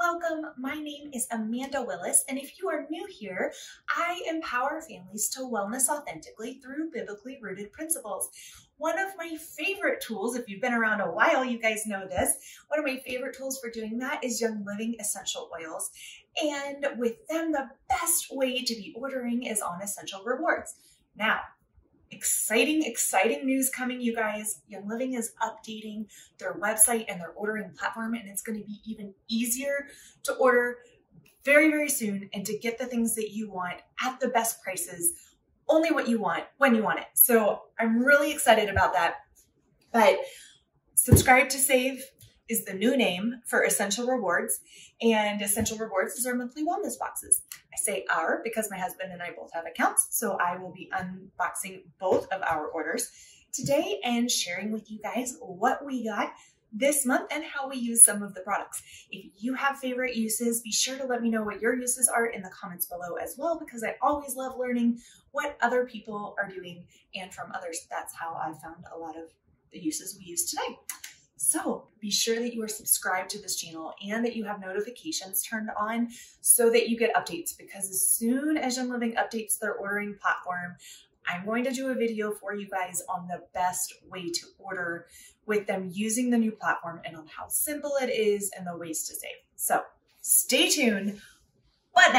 welcome. My name is Amanda Willis, and if you are new here, I empower families to wellness authentically through biblically rooted principles. One of my favorite tools, if you've been around a while, you guys know this, one of my favorite tools for doing that is Young Living essential oils. And with them, the best way to be ordering is on Essential Rewards. Now, exciting news coming, you guys. Young Living is updating their website and their ordering platform, and it's going to be even easier to order very, very soon and to get the things that you want at the best prices, only what you want, when you want it. So I'm really excited about that. But Subscribe to Save is the new name for Essential Rewards, and Essential Rewards is our monthly wellness boxes. I say our because my husband and I both have accounts, so I will be unboxing both of our orders today and sharing with you guys what we got this month and how we use some of the products. If you have favorite uses, be sure to let me know what your uses are in the comments below as well, because I always love learning what other people are doing and from others. That's how I found a lot of the uses we use today. So be sure that you are subscribed to this channel and that you have notifications turned on so that you get updates, because as soon as Young Living updates their ordering platform, I'm going to do a video for you guys on the best way to order with them using the new platform and on how simple it is and the ways to save. So stay tuned. But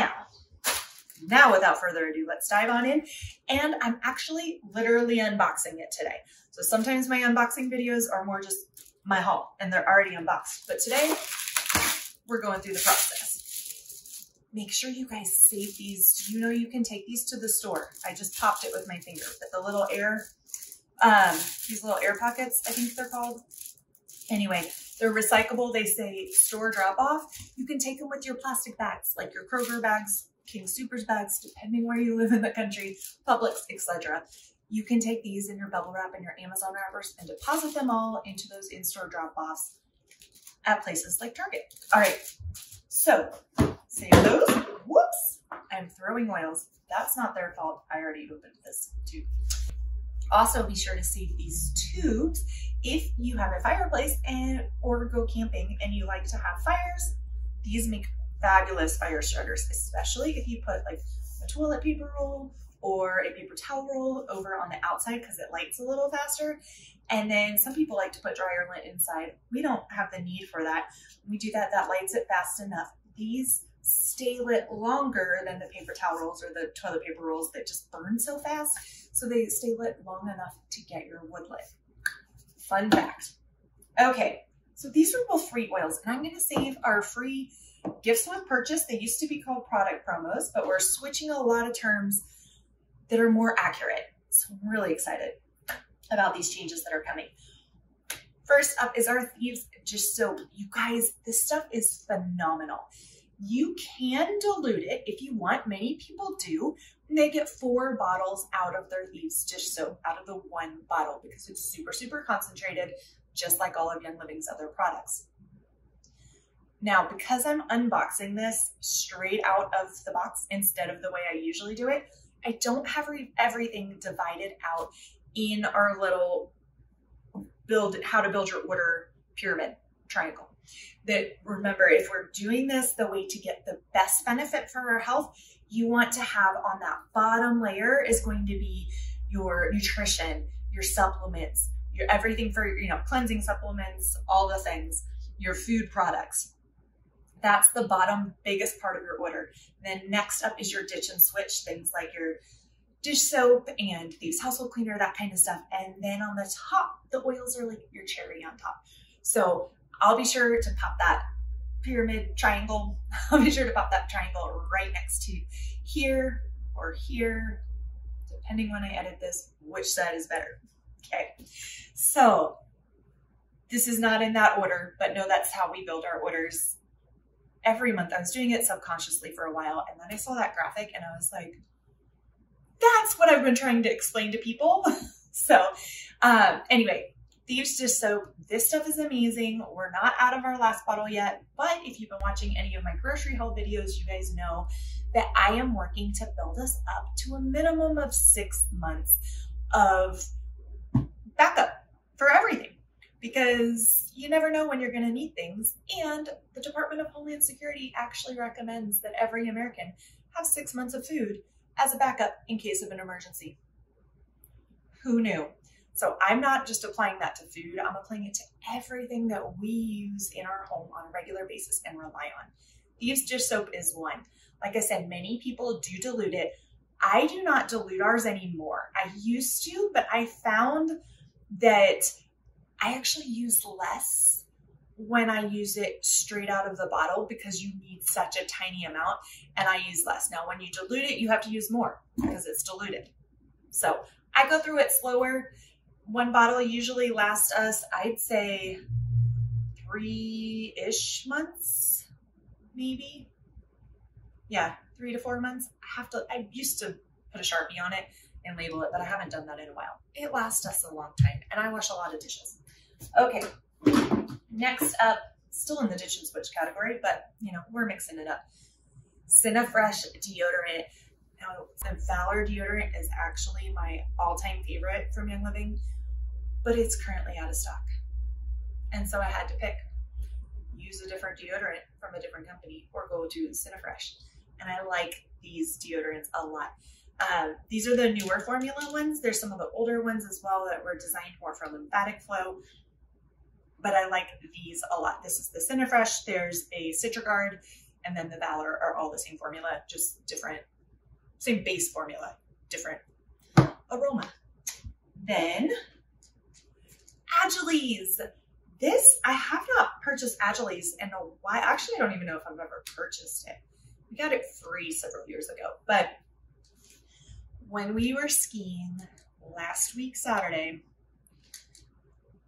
now without further ado, let's dive on in. And I'm actually literally unboxing it today. So sometimes my unboxing videos are more just my haul and they're already unboxed, but today we're going through the process. Make sure you guys save these. You know, you can take these to the store. I just popped it with my finger, but the little air, these little air pockets, I think they're called. Anyway, they're recyclable. They say store drop off. You can take them with your plastic bags, like your Kroger bags, King Soopers bags, depending where you live in the country, Publix, etc. You can take these in your bubble wrap and your Amazon wrappers and deposit them all into those in-store drop-offs at places like Target. All right, so save those. Whoops, I'm throwing oils. That's not their fault. I already opened this tube. Also, be sure to save these tubes if you have a fireplace or go camping and you like to have fires. These make fabulous fire starters, especially if you put like a toilet paper roll or a paper towel roll over on the outside because it lights a little faster. And then some people like to put dryer lint inside. We don't have the need for that. When we do that, that lights it fast enough. These stay lit longer than the paper towel rolls or the toilet paper rolls that just burn so fast. So they stay lit long enough to get your wood lit. Fun fact. Okay, so these are both free oils, and I'm gonna save our free gifts with purchase. They used to be called product promos, but we're switching a lot of terms that are more accurate. So I'm really excited about these changes that are coming. First up is our Thieves Dish Soap. You guys, this stuff is phenomenal. You can dilute it if you want. Many people do. And they get 4 bottles out of their Thieves Dish Soap, out of the 1 bottle, because it's super, super concentrated, just like all of Young Living's other products. Now, because I'm unboxing this straight out of the box instead of the way I usually do it, I don't have everything divided out in our little how to build your order pyramid triangle. That, remember, if we're doing this, the way to get the best benefit for our health, you want to have on that bottom layer is going to be your nutrition, your supplements, your everything for, cleansing supplements, all the things, your food products. That's the bottom biggest part of your order. Then next up is your ditch and switch, things like your dish soap and Thieves household cleaner, that kind of stuff. And then on the top, the oils are like your cherry on top. So I'll be sure to pop that pyramid triangle. I'll be sure to pop that triangle right next to here or here, depending when I edit this, which side is better. Okay, so this is not in that order, but no, that's how we build our orders. Every month. I was doing it subconsciously for a while, and then I saw that graphic and I was like, that's what I've been trying to explain to people. So anyway, Thieves Dish Soap, this stuff is amazing. We're not out of our last bottle yet, but if you've been watching any of my grocery haul videos, you guys know that I am working to build us up to a minimum of 6 months of backup for everything. because you never know when you're going to need things. And the Department of Homeland Security actually recommends that every American have 6 months of food as a backup in case of an emergency. Who knew? So I'm not just applying that to food, I'm applying it to everything that we use in our home on a regular basis and rely on. Thieves dish soap is one. Like I said, many people do dilute it. I do not dilute ours anymore. I used to, but I found that I actually use less when I use it straight out of the bottle because you need such a tiny amount, and I use less. Now, when you dilute it, you have to use more because it's diluted. So I go through it slower. One bottle usually lasts us, I'd say 3-ish months, maybe. Yeah, 3 to 4 months. I used to put a Sharpie on it and label it, but I haven't done that in a while. It lasts us a long time, and I wash a lot of dishes. Okay, next up, still in the ditch and switch category, but you know, we're mixing it up. Cinna Fresh deodorant. Now, the Valor deodorant is actually my all-time favorite from Young Living, but it's currently out of stock. And so I had to pick, use a different deodorant from a different company or go to Cinna Fresh. And I like these deodorants a lot. These are the newer formula ones. There's some of the older ones as well that were designed more for lymphatic flow, but I like these a lot. This is the Cinna Fresh. There's a Citrigard, and then the Valor are all the same formula, just different, same base formula, different aroma. Then Agiles. This, I have not purchased Agiles in a while. Actually, I don't even know if I've ever purchased it. We got it free several years ago, but when we were skiing last week, Saturday,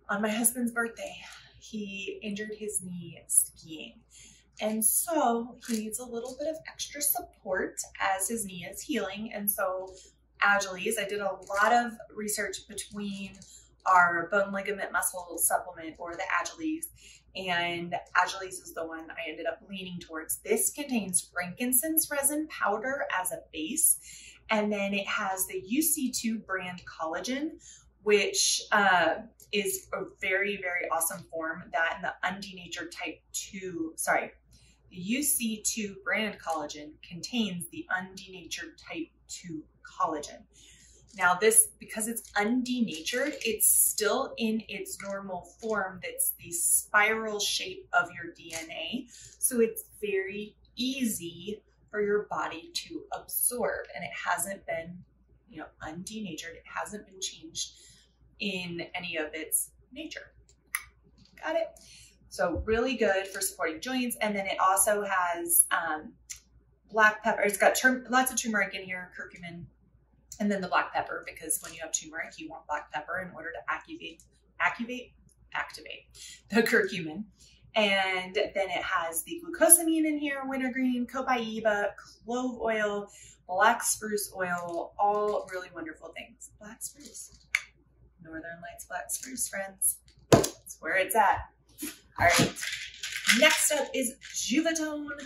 on my husband's birthday, he injured his knee skiing. And so he needs a little bit of extra support as his knee is healing. And so Agiles, I did a lot of research between our bone ligament muscle supplement or the Agiles, and Agiles is the one I ended up leaning towards. This contains frankincense resin powder as a base, and then it has the UC2 brand collagen, which is a very, very awesome form. That and the undenatured type 2, the UC2 brand collagen contains the undenatured type 2 collagen. Now this, because it's undenatured, it's still in its normal form. That's the spiral shape of your DNA. So it's very easy for your body to absorb, and it hasn't been, you know, undenatured. It hasn't been changed in any of its nature. Got it? So really good for supporting joints. And then it also has black pepper. It's got lots of turmeric in here, curcumin, and then the black pepper, because when you have turmeric, you want black pepper in order to activate the curcumin. And then it has the glucosamine in here, wintergreen, copaiba, clove oil, black spruce oil, all really wonderful things. Black spruce, Northern Lights black spruce, friends. That's where it's at. All right, next up is Juvedone.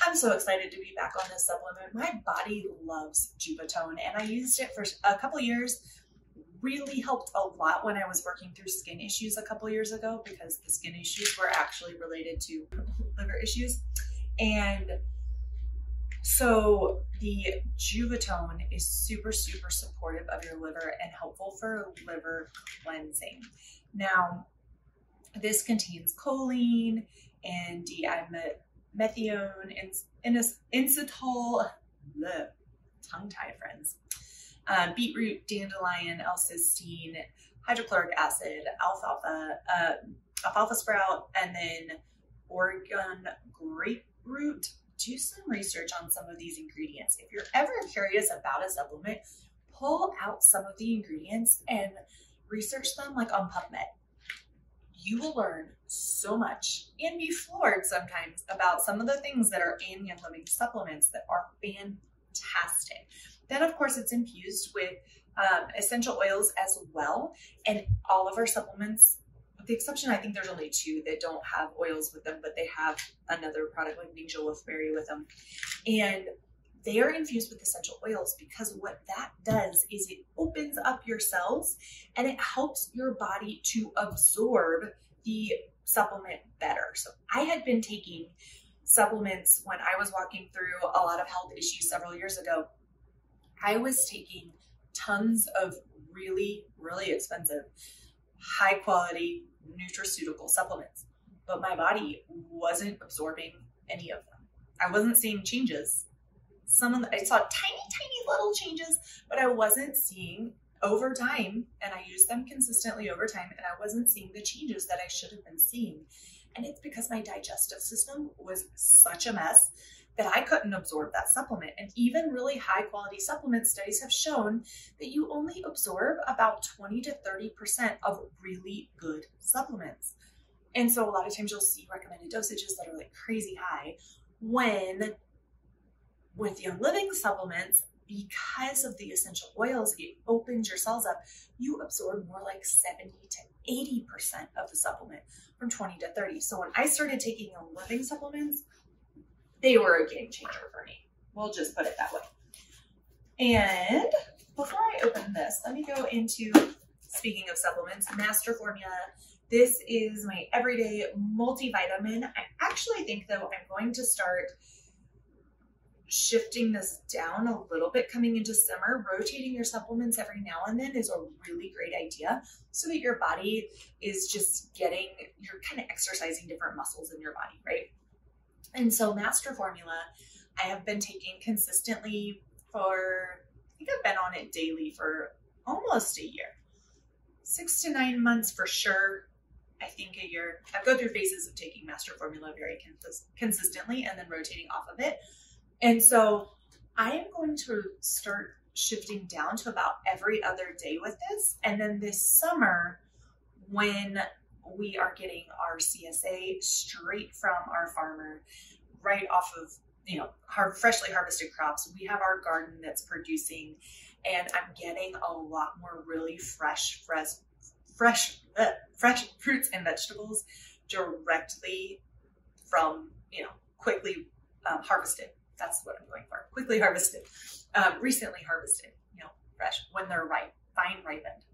I'm so excited to be back on this supplement. My body loves Juvedone, and I used it for a couple years. Really helped a lot when I was working through skin issues a couple years ago, because the skin issues were actually related to liver issues. And so the Juvedone is super, super supportive of your liver and helpful for liver cleansing. Now, this contains choline and dimethicone, inositol, tongue-tied, friends, beetroot, dandelion, L-cysteine, hydrochloric acid, alfalfa sprout, and then Oregon grapefruit. Do some research on some of these ingredients. If you're ever curious about a supplement, pull out some of the ingredients and research them, like on PubMed. You will learn so much and be floored sometimes about some of the things that are in Young Living supplements that are fantastic. Then, of course, it's infused with essential oils as well. And all of our supplements, with the exception, I think there's only 2 that don't have oils with them, but they have another product like Ninja Wolfberry with them. And they are infused with essential oils because what that does is it opens up your cells and it helps your body to absorb the supplement better. So I had been taking supplements when I was walking through a lot of health issues several years ago. I was taking tons of really, really expensive, high quality nutraceutical supplements, but my body wasn't absorbing any of them. I wasn't seeing changes. I saw tiny little changes, but I wasn't seeing over time, and I used them consistently over time, and I wasn't seeing the changes that I should have been seeing. And it's because my digestive system was such a mess that I couldn't absorb that supplement. And even really high quality supplement studies have shown that you only absorb about 20 to 30% of really good supplements. And so a lot of times you'll see recommended dosages that are like crazy high, when with Young Living supplements, because of the essential oils, it opens your cells up. You absorb more like 70 to 80% of the supplement from 20 to 30. So when I started taking Young Living supplements, they were a game changer for me. We'll just put it that way. And before I open this, let me go into, speaking of supplements, Masterformia. This is my everyday multivitamin. I actually think though I'm going to start shifting this down a little bit coming into summer. Rotating your supplements every now and then is a really great idea so that your body is just getting, you're kind of exercising different muscles in your body, right? And so Masterformia, I have been taking consistently for, I think I've been on it daily for almost a year. 6 to 9 months for sure. I think a year. I go through phases of taking Masterformia very consistently and then rotating off of it. And so I am going to start shifting down to about every other day with this. And then this summer, when we are getting our CSA straight from our farmer, right off of, you know, freshly harvested crops, we have our garden that's producing, and I'm getting a lot more really fresh fruits and vegetables directly from, you know, quickly harvested. That's what I'm going for. Quickly harvested, recently harvested, you know, fresh when they're ripe, fine ripened.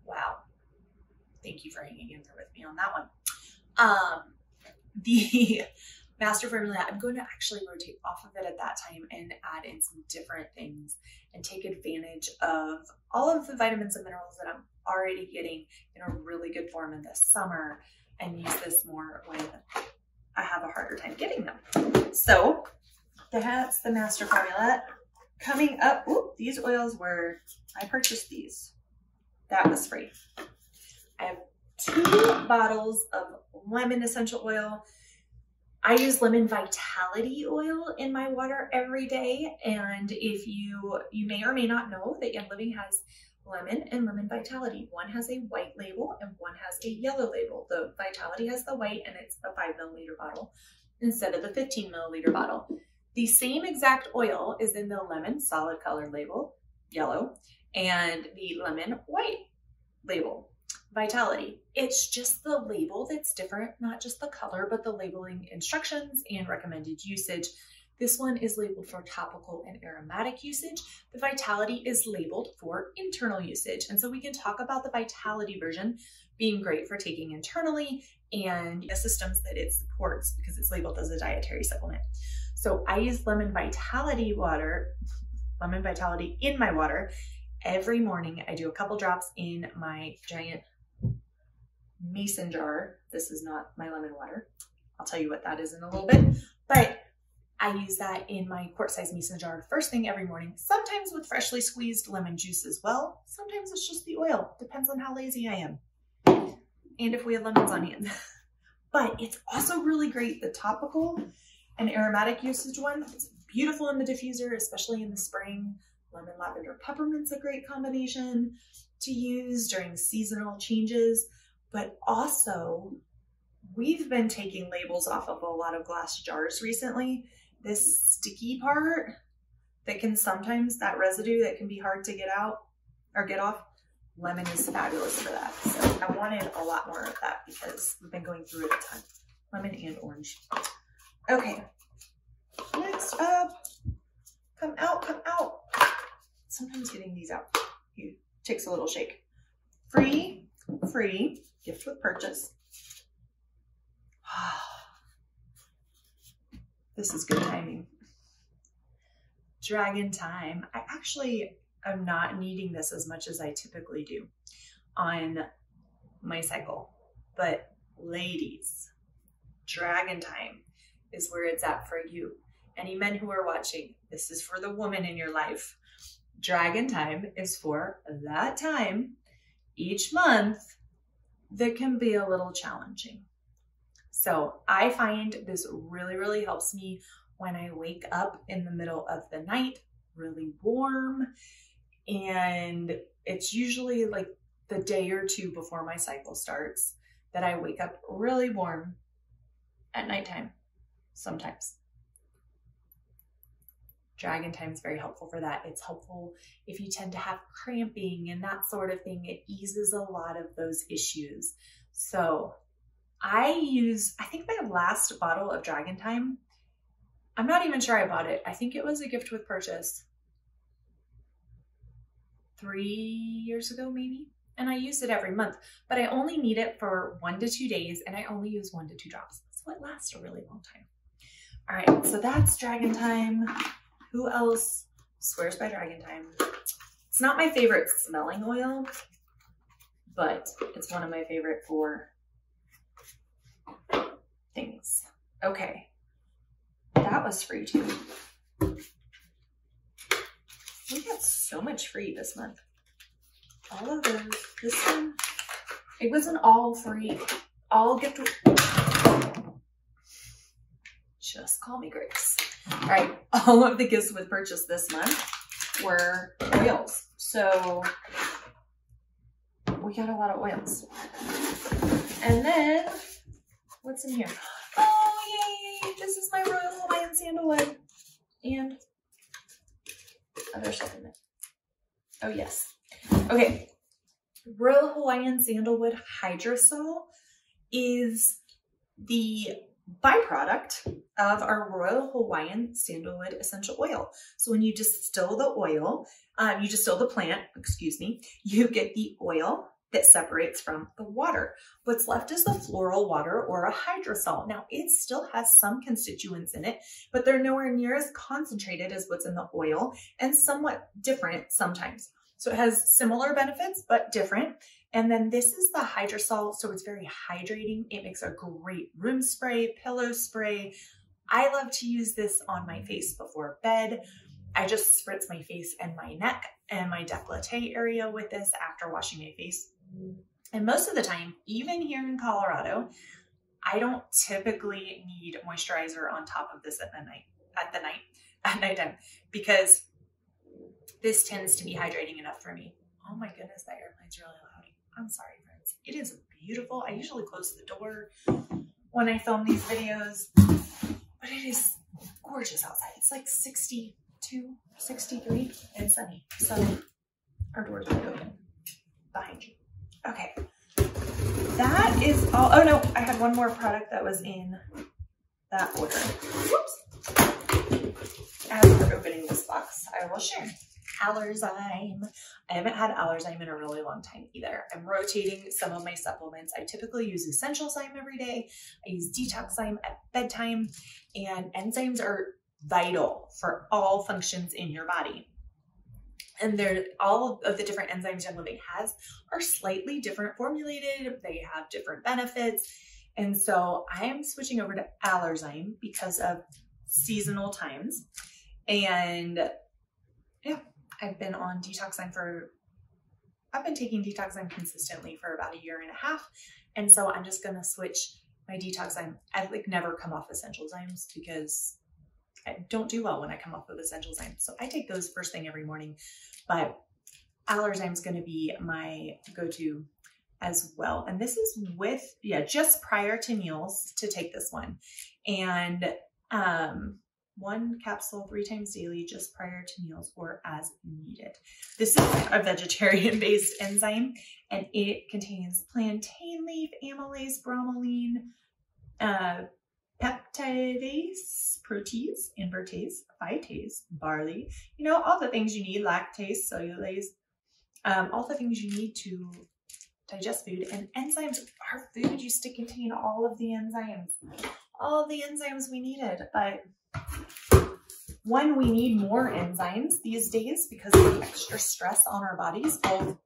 Wow. Thank you for hanging in there with me on that one. The Masterformia, I'm going to actually rotate off of it at that time and add in some different things and take advantage of all of the vitamins and minerals that I'm already getting in a really good form in the summer and use this more when I have a harder time getting them. So that's the Masterformia. Coming up, these oils were, I purchased these. That was free. I have 2 bottles of lemon essential oil. I use lemon vitality oil in my water every day. And if you may or may not know that Young Living has lemon and lemon vitality. One has a white label and one has a yellow label. The vitality has the white and it's a 5 milliliter bottle instead of the 15 milliliter bottle. The same exact oil is in the lemon solid color label, yellow, and the lemon white label, vitality. It's just the label that's different, not just the color, but the labeling instructions and recommended usage. This one is labeled for topical and aromatic usage. The Vitality is labeled for internal usage. And so we can talk about the Vitality version being great for taking internally and the systems that it supports because it's labeled as a dietary supplement. So I use lemon vitality in my water every morning. I do a couple drops in my giant mason jar. This is not my lemon water. I'll tell you what that is in a little bit, but I use that in my quart-sized mason jar first thing every morning, sometimes with freshly squeezed lemon juice as well. Sometimes it's just the oil. Depends on how lazy I am and if we have lemons on hand. But it's also really great, the topical and aromatic usage one. It's beautiful in the diffuser, especially in the spring. Lemon, lavender, peppermint's a great combination to use during seasonal changes. But also, we've been taking labels off of a lot of glass jars recently. This sticky part that can sometimes, that residue that can be hard to get out or get off, lemon is fabulous for that. So I wanted a lot more of that because we've been going through it a ton. Lemon and orange. Okay, next up, Come out, come out. Sometimes getting these out takes a little shake. Free, gift with purchase. This is good timing. Dragon time. I actually am not needing this as much as I typically do on my cycle. But ladies, dragon time is where it's at for you. Any men who are watching, this is for the woman in your life. Dragon time is for that time each month that can be a little challenging. So I find this really helps me when I wake up in the middle of the night, really warm. And it's usually like the day or two before my cycle starts that I wake up really warm at nighttime sometimes. Dragon time is very helpful for that. It's helpful if you tend to have cramping and that sort of thing. It eases a lot of those issues. So I think my last bottle of Dragon Time, I'm not even sure I bought it. I think it was a gift with purchase 3 years ago maybe. And I use it every month, but I only need it for 1 to 2 days and I only use 1 to 2 drops. So it lasts a really long time. All right, so that's Dragon Time. Who else swears by Dragon Time? It's not my favorite smelling oil, but it's one of my favorite for things. Okay, that was free too. We got so much free this month. All of those. This one, it wasn't all free. All gift. Just call me Grace. All right, all of the gifts with purchase this month were oils. So we got a lot of oils. And then, what's in here? Oh, yay! This is my Royal Hawaiian Sandalwood and other supplement. Oh, yes. Okay. Royal Hawaiian Sandalwood Hydrosol is the byproduct of our Royal Hawaiian Sandalwood essential oil. So when you distill the oil, you distill the plant, excuse me, you get the oil that separates from the water. What's left is the floral water or a hydrosol. Now it still has some constituents in it, but they're nowhere near as concentrated as what's in the oil and somewhat different sometimes. So it has similar benefits, but different. And then this is the hydrosol, so it's very hydrating. It makes a great room spray, pillow spray. I love to use this on my face before bed. I just spritz my face and my neck and my décolleté area with this after washing my face. And most of the time, even here in Colorado, I don't typically need moisturizer on top of this at nighttime, because this tends to be hydrating enough for me. Oh my goodness, that airplane's really loud. I'm sorry, friends. It is beautiful. I usually close the door when I film these videos, but it is gorgeous outside. It's like 62, 63 and sunny. So our door's wide open behind you. Okay. That is all. Oh no, I had one more product that was in that order. Whoops. As we're opening this box, I will share. Allerzyme. I haven't had Allerzyme in a really long time either. I'm rotating some of my supplements. I typically use Essential Zyme every day. I use Detox Zyme at bedtime, and enzymes are vital for all functions in your body. And all of the different enzymes your living has are slightly different formulated. They have different benefits. And so I am switching over to Allerzyme because of seasonal times. And yeah, I've been on Detox Zyme I've been taking Detox Zyme consistently for about 1.5 years. And so I'm just going to switch my Detox Zyme. I never come off Essential Zymes because I don't do well when I come off of Essential Zyme. So I take those first thing every morning, but Allerzyme is going to be my go-to as well. And this is just prior to meals to take this one. And, 1 capsule 3 times daily, just prior to meals or as needed. This is a vegetarian-based enzyme, and it contains plantain leaf, amylase, bromelain, peptidase, protease, invertase, phytase, barley, you know, all the things you need, lactase, cellulase, all the things you need to digest food. And enzymes, our food used to contain all of the enzymes we needed. But one, we need more enzymes these days because of the extra stress on our bodies, both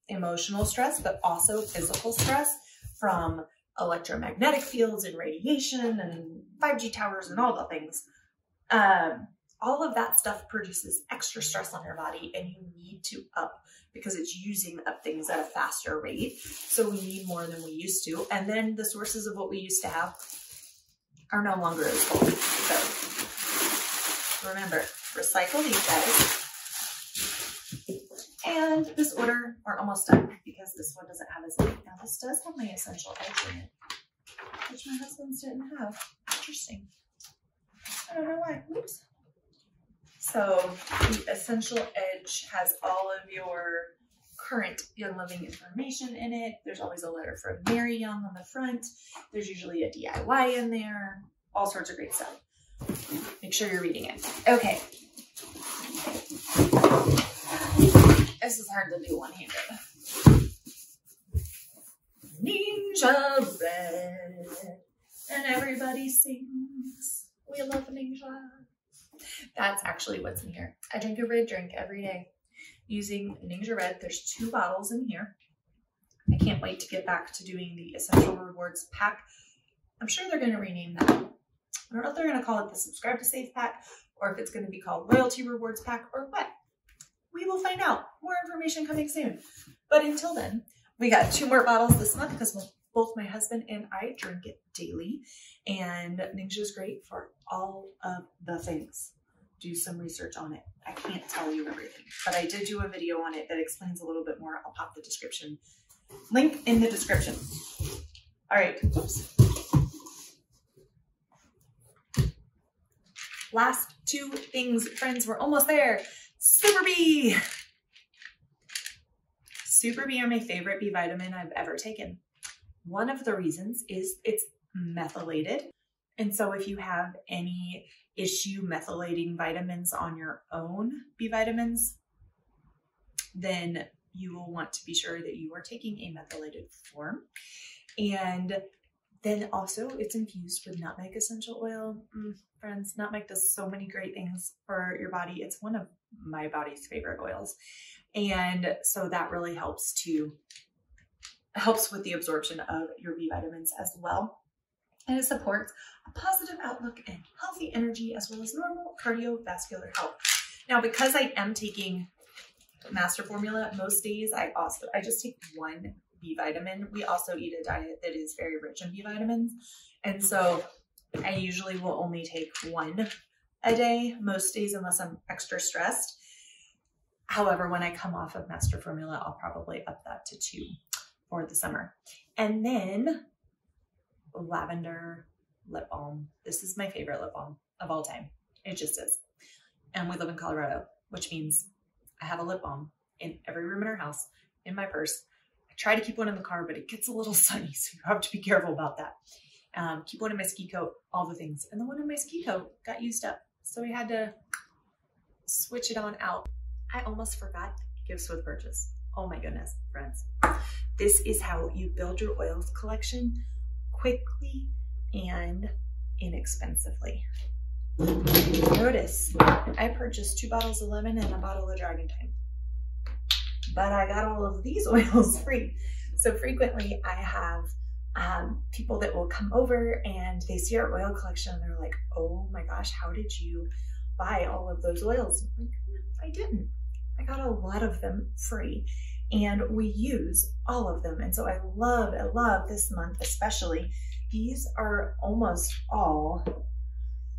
emotional stress, but also physical stress from electromagnetic fields and radiation and 5G towers and all the things. All of that stuff produces extra stress on your body, and you need to up because it's using up things at a faster rate. So we need more than we used to. And then the sources of what we used to have are no longer as full. So remember, recycle these guys. And this order, we're almost done because this one doesn't have as many. Now this does have my essential edge in it, which my husband's didn't have. Interesting. I don't know why. Oops. So the essential edge has all of your current Young Living information in it. There's always a letter from Mary Young on the front. There's usually a DIY in there. All sorts of great stuff. Make sure you're reading it. Okay. This is hard to do one-handed. Ninja Red. And everybody sings. We love Ninja. That's actually what's in here. I drink a red drink every day using Ninja Red. There's 2 bottles in here. I can't wait to get back to doing the Essential Rewards pack. I'm sure they're going to rename that. I don't know if they're going to call it the Subscribe to Save pack or if it's going to be called Loyalty Rewards pack or what. We will find out. More information coming soon. But until then, we got 2 more bottles this month because both my husband and I drink it daily. And Ninja is great for all of the things. Do some research on it. I can't tell you everything, but I did do a video on it that explains a little bit more. I'll pop the description link in the description. All right. Oops. Last 2 things, friends. We're almost there. Super B. Super B are my favorite B vitamin I've ever taken. One of the reasons is it's methylated. And so if you have any issue methylating vitamins on your own B vitamins, then you will want to be sure that you are taking a methylated form. And then also it's infused with nutmeg essential oil. Friends, nutmeg does so many great things for your body. It's one of my body's favorite oils. And so that really helps with the absorption of your B vitamins as well. And it supports a positive outlook and healthy energy as well as normal cardiovascular health. Now, because I am taking Masterformia most days, I just take 1 B vitamin. We also eat a diet that is very rich in B vitamins. And so I usually will only take 1 a day most days unless I'm extra stressed. However, when I come off of Masterformia, I'll probably up that to 2 for the summer. And then Lavender Lip Balm. This is my favorite lip balm of all time. It just is. And we live in Colorado, which means I have a lip balm in every room in our house, in my purse. I try to keep one in the car, but it gets a little sunny, so you have to be careful about that. Keep one in my ski coat, all the things. And the one in my ski coat got used up, so we had to switch it on out. I almost forgot gifts with purchase. Oh my goodness, friends. This is how you build your oils collection quickly and inexpensively. Notice I purchased 2 bottles of lemon and a bottle of Dragon Time, but I got all of these oils free. So frequently I have people that will come over and they see our oil collection and they're like, oh my gosh, how did you buy all of those oils? I'm like, I didn't. I got a lot of them free and we use all of them. And so I love this month especially. These are almost all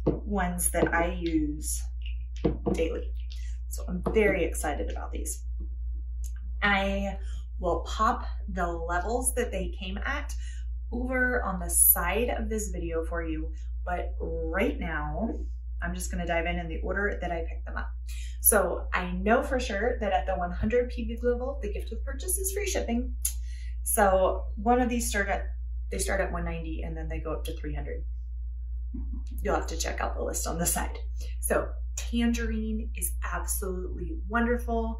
ones that I use daily. So I'm very excited about these. I will pop the levels that they came at over on the side of this video for you. But right now, I'm just going to dive in the order that I picked them up. So I know for sure that at the 100 PV level, the gift with purchase is free shipping. So one of these they start at 190 and then they go up to 300. you'll have to check out the list on the side. So Tangerine is absolutely wonderful.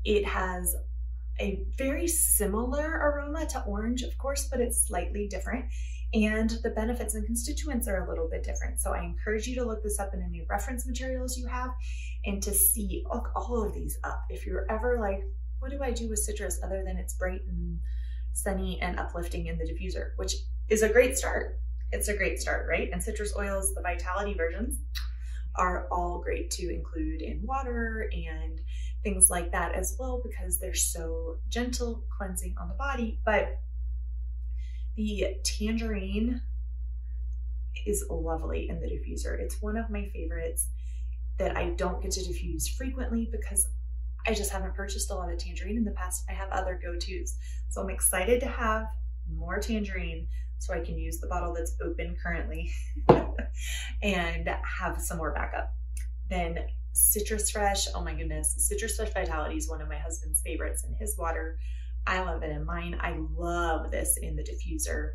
It has a very similar aroma to orange, of course, but it's slightly different. And the benefits and constituents are a little bit different. So I encourage you to look this up in any reference materials you have and to look all of these up. If you're ever like, what do I do with citrus other than it's bright and sunny and uplifting in the diffuser, which is a great start. It's a great start, right? And citrus oils, the Vitality versions, are all great to include in water and things like that as well, because they're so gentle, cleansing on the body. But the Tangerine is lovely in the diffuser. It's one of my favorites that I don't get to diffuse frequently because I just haven't purchased a lot of Tangerine in the past. I have other go-tos. So I'm excited to have more Tangerine so I can use the bottle that's open currently and have some more backup. Then Citrus Fresh, oh my goodness, Citrus Fresh Vitality is one of my husband's favorites in his water. I love it in mine. I love this in the diffuser.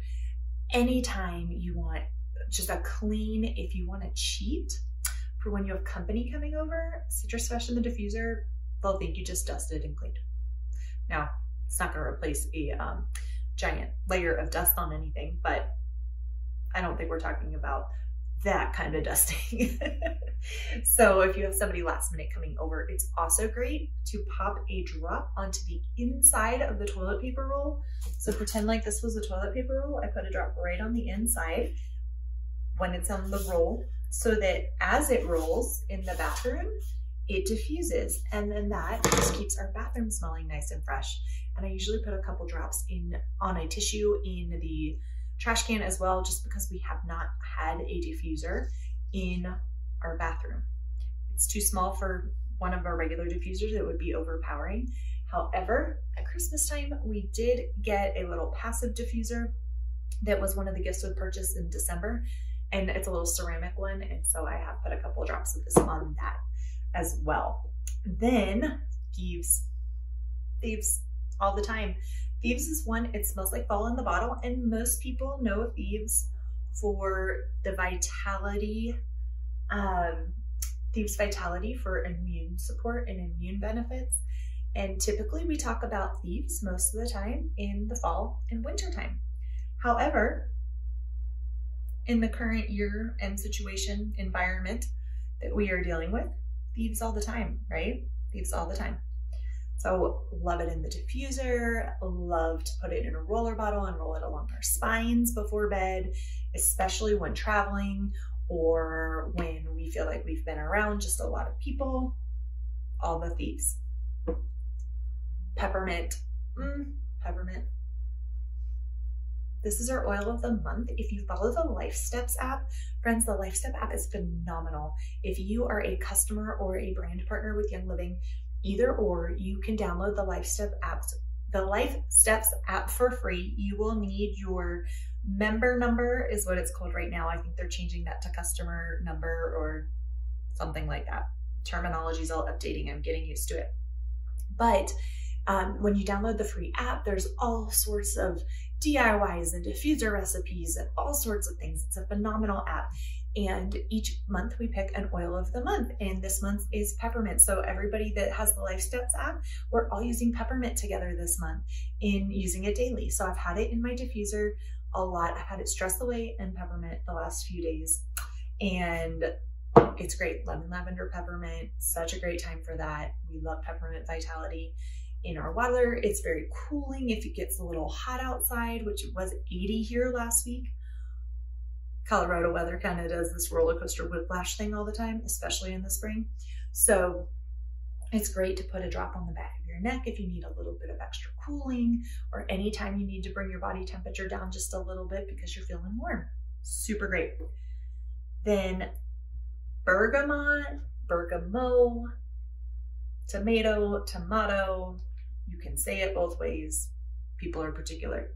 Anytime you want just a clean, if you want to cheat for when you have company coming over, Citrus Fresh in the diffuser, they'll think you just dusted and cleaned. Now, it's not going to replace a giant layer of dust on anything, but I don't think we're talking about that kind of dusting. So if you have somebody last minute coming over, it's also great to pop a drop onto the inside of the toilet paper roll. So pretend like this was a toilet paper roll. I put a drop right on the inside when it's on the roll so that as it rolls in the bathroom, it diffuses, and then that just keeps our bathroom smelling nice and fresh. And I usually put a couple drops on a tissue in the trash can as well, just because we have not had a diffuser in our bathroom. It's too small for one of our regular diffusers. It would be overpowering. However, at Christmas time, we did get a little passive diffuser that was one of the gifts we purchased in December, and it's a little ceramic one. And so I have put a couple drops of this on that as well. Then Thieves all the time. Thieves is one, it smells like fall in the bottle, and most people know Thieves for the Vitality, Thieves Vitality for immune support and immune benefits. And typically we talk about Thieves most of the time in the fall and winter time. However, in the current year and situation environment that we are dealing with, Thieves all the time, right? Thieves all the time. So love it in the diffuser, love to put it in a roller bottle and roll it along our spines before bed, especially when traveling or when we feel like we've been around just a lot of people. All the Thieves. Peppermint, peppermint. This is our oil of the month. If you follow the Life Steps app, friends, the Life Step app is phenomenal. If you are a customer or a brand partner with Young Living, either or, you can download the Life Steps app for free. You will need your member number is what it's called right now. I think they're changing that to customer number or something like that. Terminology's all updating. I'm getting used to it. But when you download the free app, there's all sorts of DIYs and diffuser recipes and all sorts of things. It's a phenomenal app. And each month we pick an oil of the month, and this month is peppermint. So everybody that has the Life Steps app, we're all using peppermint together this month in using it daily. So I've had it in my diffuser a lot. I've had it Stress Away and peppermint the last few days, and it's great. Lemon, lavender, peppermint, such a great time for that. We love peppermint Vitality in our water. It's very cooling if it gets a little hot outside, which it was 80 here last week. Colorado weather kind of does this roller coaster whiplash thing all the time, especially in the spring. So it's great to put a drop on the back of your neck if you need a little bit of extra cooling, or anytime you need to bring your body temperature down just a little bit because you're feeling warm. Super great. Then bergamot, tomato, you can say it both ways. People are particular.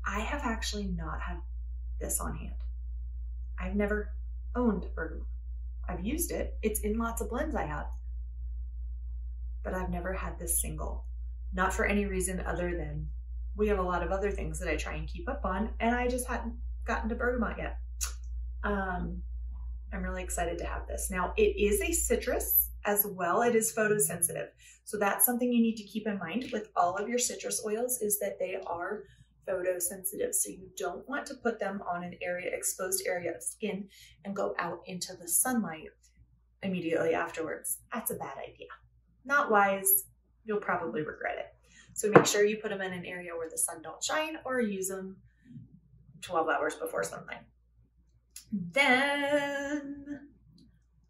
I have actually not had this on hand. I've never owned bergamot. I've used it. It's in lots of blends I have, but I've never had this single. Not for any reason other than we have a lot of other things that I try and keep up on, and I just hadn't gotten to bergamot yet. I'm really excited to have this. Now, it is a citrus as well. It is photosensitive. So that's something you need to keep in mind with all of your citrus oils, is that they are photosensitive. So you don't want to put them on an exposed area of skin and go out into the sunlight immediately afterwards. That's a bad idea. Not wise. You'll probably regret it. So make sure you put them in an area where the sun don't shine, or use them 12 hours before sunlight. Then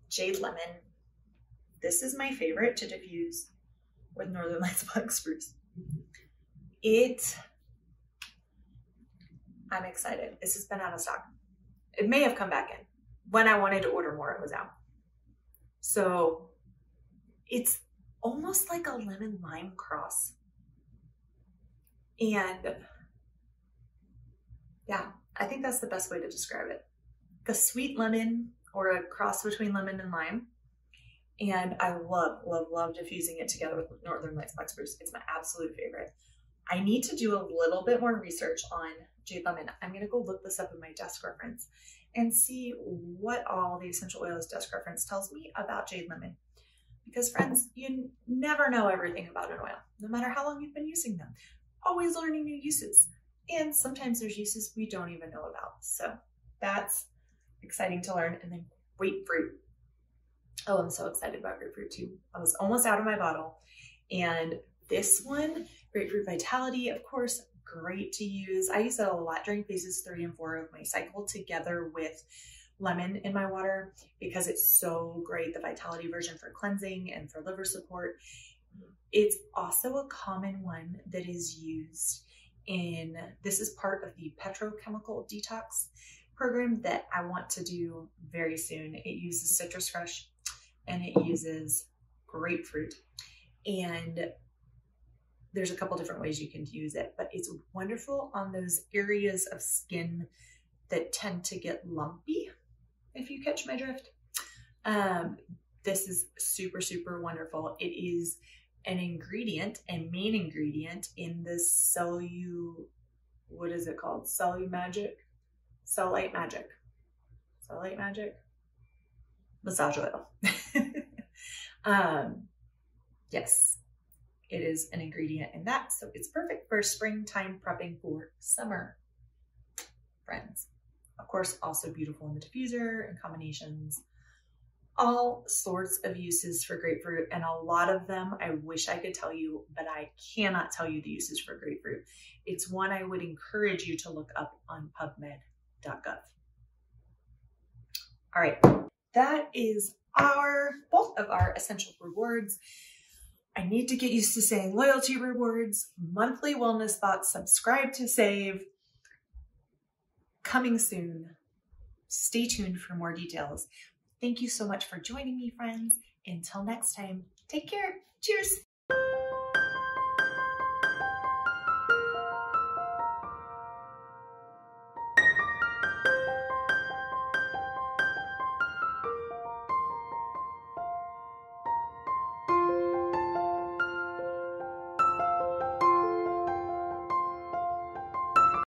Jade Lemon. This is my favorite to diffuse with Northern Lights Black Spruce. I'm excited. This has been out of stock. It may have come back in. When I wanted to order more, it was out. So it's almost like a lemon lime cross. And yeah, I think that's the best way to describe it. A sweet lemon, or a cross between lemon and lime. And I love, love, love diffusing it together with Northern Lights Black Spruce. It's my absolute favorite. I need to do a little bit more research on Jade Lemon. I'm gonna go look this up in my desk reference and see what all the essential oils desk reference tells me about Jade Lemon. Because friends, you never know everything about an oil, no matter how long you've been using them. Always learning new uses. And sometimes there's uses we don't even know about. So that's exciting to learn. And then grapefruit. Oh, I'm so excited about grapefruit too. I was almost out of my bottle. And this one, Grapefruit Vitality, of course, great to use. I use it a lot during phases 3 and 4 of my cycle, together with lemon in my water, because it's so great. The Vitality version for cleansing and for liver support. It's also a common one that is used in, this is part of the petrochemical detox program that I want to do very soon. It uses citrus fresh and it uses grapefruit. And there's a couple different ways you can use it, but it's wonderful on those areas of skin that tend to get lumpy, if you catch my drift. This is super, super wonderful. It is an ingredient, a main ingredient in this what is it called? Cellulite Magic massage oil. Yes, it is an ingredient in that. So it's perfect for springtime prepping for summer, friends. Of course, also beautiful in the diffuser and combinations. All sorts of uses for grapefruit, and a lot of them I wish I could tell you, but I cannot tell you the uses for grapefruit. It's one I would encourage you to look up on pubmed.gov. All right, that is both of our essential rewards. I need to get used to saying loyalty rewards, monthly wellness thoughts, subscribe to save. Coming soon. Stay tuned for more details. Thank you so much for joining me, friends. Until next time, take care. Cheers.